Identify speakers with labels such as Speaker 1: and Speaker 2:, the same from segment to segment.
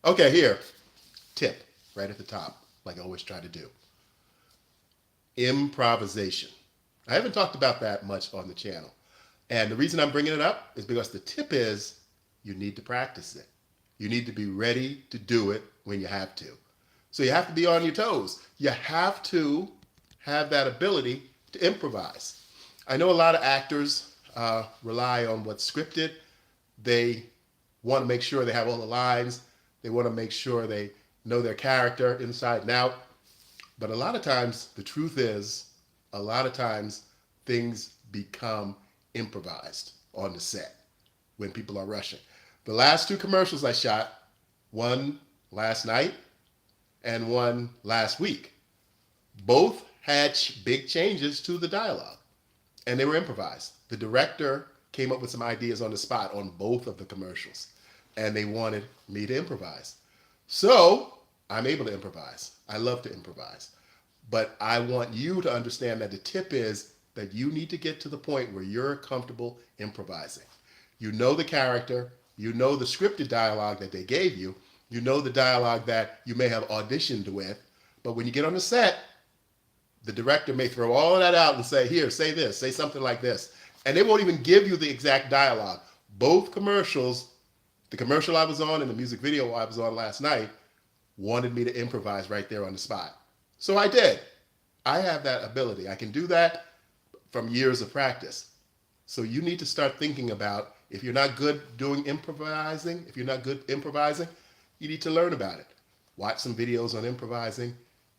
Speaker 1: Okay, here, tip right at the top, like I always try to do. Improvisation. I haven't talked about that much on the channel. And the reason I'm bringing it up is because the tip is you need to practice it. You need to be ready to do it when you have to. So you have to be on your toes. You have to have that ability to improvise. I know a lot of actors rely on what's scripted. They want to make sure they have all the lines. They want to make sure they know their character inside and out. But a lot of times, the truth is, a lot of times things become improvised on the set when people are rushing. The last two commercials I shot, one last night and one last week, both had big changes to the dialogue and they were improvised. The director came up with some ideas on the spot on both of the commercials and they wanted me to improvise. So I'm able to improvise. I love to improvise. But I want you to understand that the tip is that you need to get to the point where you're comfortable improvising. You know the character, you know the scripted dialogue that they gave you, you know the dialogue that you may have auditioned with, but when you get on the set, the director may throw all of that out and say, here, say this, say something like this. And they won't even give you the exact dialogue. Both commercials, the commercial I was on and the music video I was on last night, wanted me to improvise right there on the spot. So I did. I have that ability. I can do that from years of practice. So you need to start thinking about if you're not good doing improvising, if you're not good improvising, you need to learn about it. Watch some videos on improvising,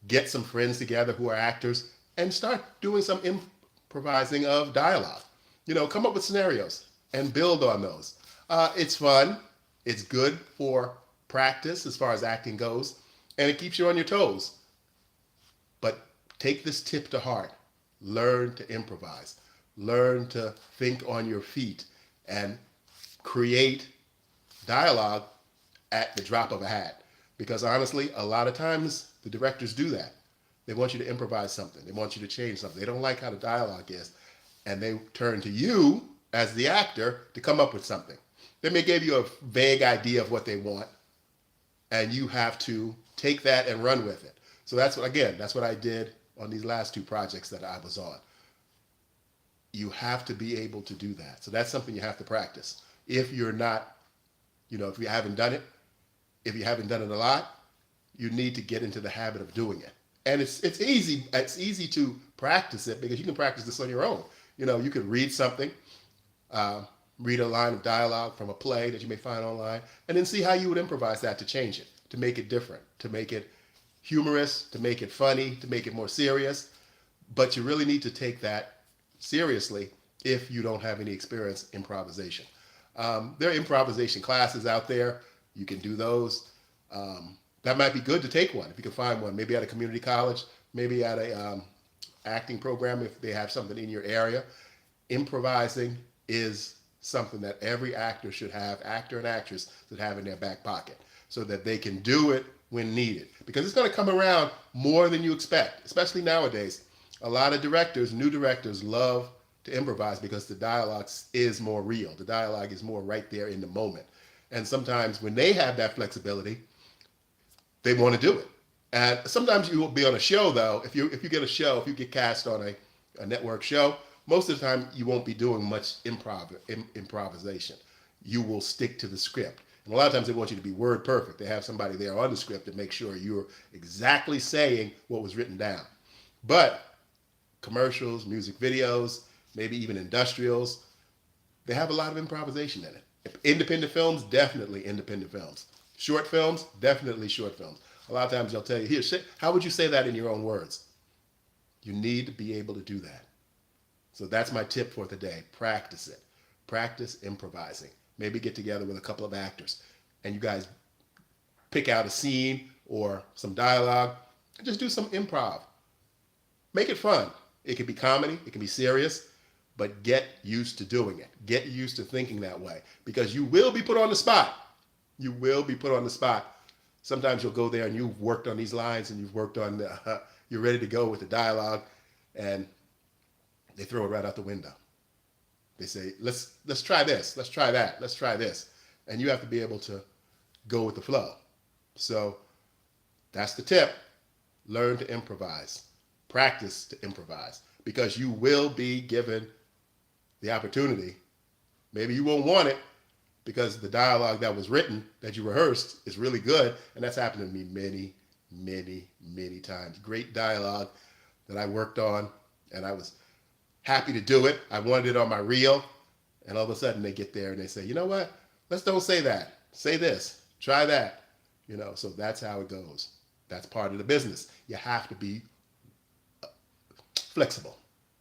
Speaker 1: get some friends together who are actors, and start doing some improvising of dialogue. You know, come up with scenarios and build on those. It's fun. It's good for practice as far as acting goes, and it keeps you on your toes. But take this tip to heart. Learn to improvise. Learn to think on your feet and create dialogue at the drop of a hat. Because honestly, a lot of times the directors do that. They want you to improvise something. They want you to change something. They don't like how the dialogue is. And they turn to you as the actor to come up with something. They may give you a vague idea of what they want, and you have to take that and run with it. So that's what, again, that's what I did on these last two projects that I was on. You have to be able to do that. So that's something you have to practice. If you're not, if you haven't done it, if you haven't done it a lot, you need to get into the habit of doing it. And it's easy. It's easy to practice it because you can practice this on your own. You could read something, read a line of dialogue from a play that you may find online, and then see how you would improvise that to change it, to make it different, to make it humorous, to make it funny, to make it more serious. But you really need to take that seriously if you don't have any experience in improvisation. There are improvisation classes out there. You can do those. That might be good to take one if you can find one, maybe at a community college, maybe at a acting program if they have something in your area. Improvising is something that every actor should have, actor and actress should have in their back pocket so that they can do it when needed. Because it's going to come around more than you expect, especially nowadays. A lot of directors, new directors, love to improvise because the dialogue is more real. The dialogue is more right there in the moment. And sometimes when they have that flexibility, they want to do it. And sometimes you will be on a show, though. If you get a show, if you get cast on a network show, most of the time you won't be doing much improvisation. You will stick to the script. And a lot of times they want you to be word perfect. They have somebody there on the script to make sure you're exactly saying what was written down. But commercials, music videos, maybe even industrials, they have a lot of improvisation in it. Independent films, definitely independent films. Short films, definitely short films. A lot of times they'll tell you, here, how would you say that in your own words? You need to be able to do that. So that's my tip for the day. Practice it. Practice improvising. Maybe get together with a couple of actors and you guys pick out a scene or some dialogue and just do some improv. Make it fun. It can be comedy, it can be serious, but get used to doing it. Get used to thinking that way because you will be put on the spot. You will be put on the spot. Sometimes you'll go there and you've worked on these lines and you've worked on, you're ready to go with the dialogue and they throw it right out the window. They say, let's try this, let's try that, let's try this. And you have to be able to go with the flow. So that's the tip. Learn to improvise. Practice to improvise because you will be given the opportunity. Maybe you won't want it because the dialogue that was written, that you rehearsed, is really good. And that's happened to me many times. Great dialogue that I worked on, and I was happy to do it. I wanted it on my reel. And all of a sudden they get there and they say, you know what? Let's don't say that. Say this. Try that. So that's how it goes. That's part of the business. You have to be flexible.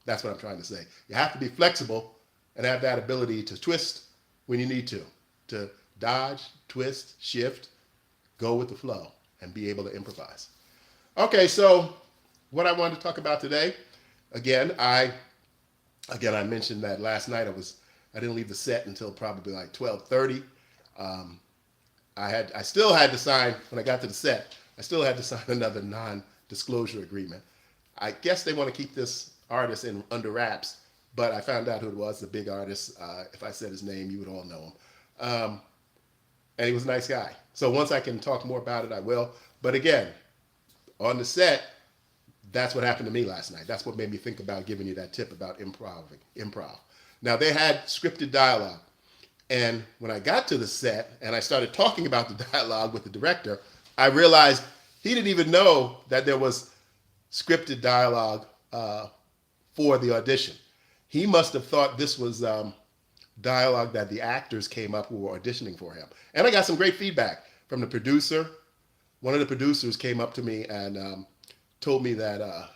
Speaker 1: That's what I'm trying to say. You have to be flexible and have that ability to twist when you need to dodge, twist, shift, go with the flow, and be able to improvise. Okay, so what I wanted to talk about today, I mentioned that last night I didn't leave the set until probably like 12:30. I still had to sign when I got to the set. I still had to sign another non-disclosure agreement. I guess they want to keep this artist under wraps, but I found out who it was, the big artist. If I said his name, you would all know him. And he was a nice guy. So once I can talk more about it, I will. But again, on the set, that's what happened to me last night. That's what made me think about giving you that tip about improv. Now, they had scripted dialogue. And when I got to the set and I started talking about the dialogue with the director, I realized he didn't even know that there was scripted dialogue for the audition. He must have thought this was dialogue that the actors came up who were auditioning for him. And I got some great feedback from the producer. One of the producers came up to me and told me that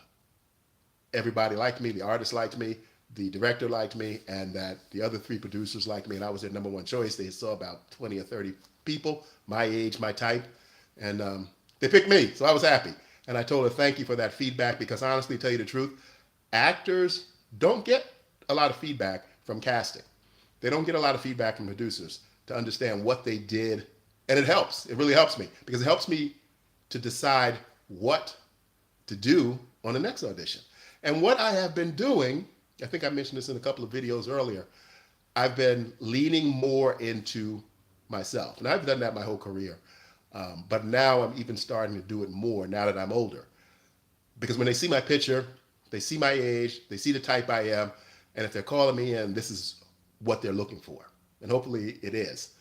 Speaker 1: everybody liked me, the artist liked me, the director liked me, and that the other three producers liked me, and I was their number one choice. They saw about 20 or 30 people, my age, my type, and they picked me, so I was happy. And I told her thank you for that feedback because honestly, to tell you the truth, actors don't get a lot of feedback from casting. They don't get a lot of feedback from producers to understand what they did, and it helps. It really helps me because it helps me to decide what to do on the next audition. And what I have been doing, I think I mentioned this in a couple of videos earlier, I've been leaning more into myself. And I've done that my whole career. But now I'm even starting to do it more now that I'm older. Because when they see my picture, they see my age, they see the type I am, and if they're calling me in, this is what they're looking for. And hopefully it is.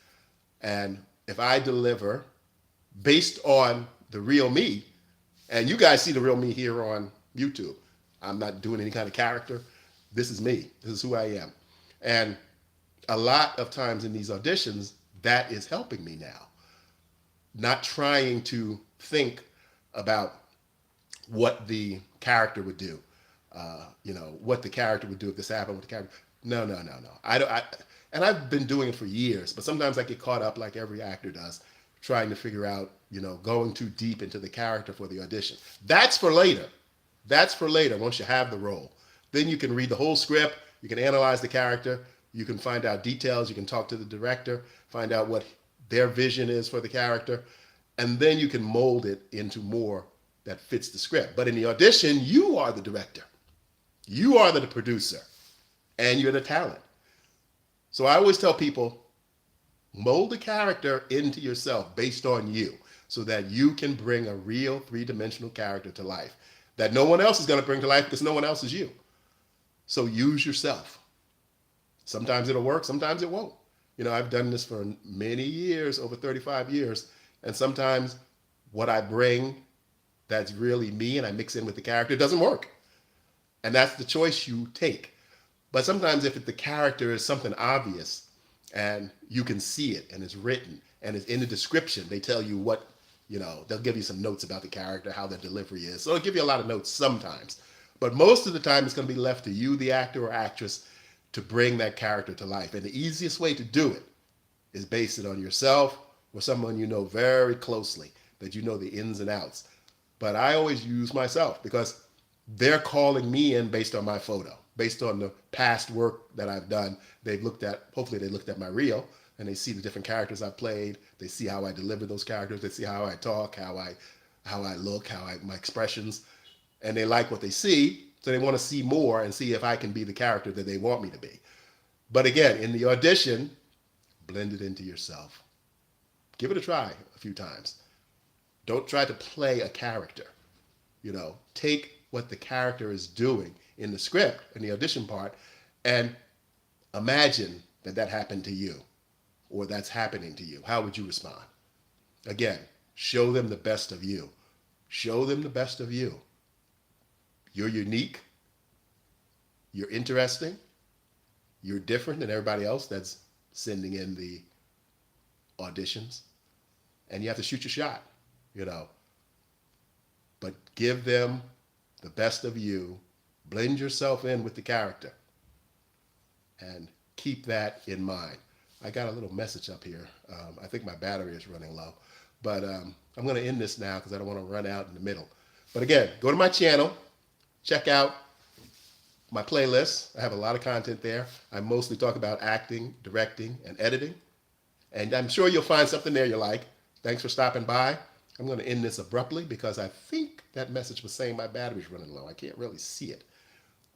Speaker 1: And if I deliver based on the real me, and you guys see the real me here on YouTube, I'm not doing any kind of character. This is me. This is who I am. And a lot of times in these auditions, that is helping me now. Not trying to think about what the character would do. What the character would do if this happened with the character. No. And I've been doing it for years, but sometimes I get caught up like every actor does, trying to figure out, going too deep into the character for the audition. That's for later. That's for later once you have the role. Then you can read the whole script, you can analyze the character, you can find out details, you can talk to the director, find out what their vision is for the character, and then you can mold it into more that fits the script. But in the audition, you are the director. You are the producer, and you're the talent. So I always tell people, mold the character into yourself based on you so that you can bring a real three-dimensional character to life that no one else is going to bring to life because no one else is you. So use yourself. Sometimes it'll work, sometimes it won't. I've done this for many years, over 35 years, and sometimes what I bring that's really me and I mix in with the character doesn't work. And that's the choice you take. But sometimes if the character is something obvious and you can see it and it's written and it's in the description, they tell you what, they'll give you some notes about the character, how their delivery is. So it'll give you a lot of notes sometimes. But most of the time it's going to be left to you, the actor or actress, to bring that character to life. And the easiest way to do it is base it on yourself or someone you know very closely, that you know the ins and outs. But I always use myself because they're calling me in based on my photo, based on the past work that I've done. Hopefully they looked at my reel and they see the different characters I've played. They see how I deliver those characters. They see how I talk, how I look, my expressions, and they like what they see. So they want to see more and see if I can be the character that they want me to be. But again, in the audition, blend it into yourself. Give it a try a few times. Don't try to play a character. Take what the character is doing in the script, in the audition part, and imagine that that happened to you or that's happening to you. How would you respond? Again, show them the best of you. Show them the best of you. You're unique. You're interesting. You're different than everybody else that's sending in the auditions. And you have to shoot your shot, you know. But give them the best of you. Blend yourself in with the character. And keep that in mind. I got a little message up here. I think my battery is running low. But I'm going to end this now because I don't want to run out in the middle. But again, go to my channel. Check out my playlist. I have a lot of content there. I mostly talk about acting, directing, and editing. And I'm sure you'll find something there you like. Thanks for stopping by. I'm going to end this abruptly because I think that message was saying my battery's running low. I can't really see it.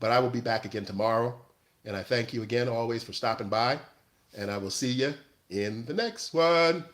Speaker 1: But I will be back again tomorrow. And I thank you again always for stopping by. And I will see you in the next one.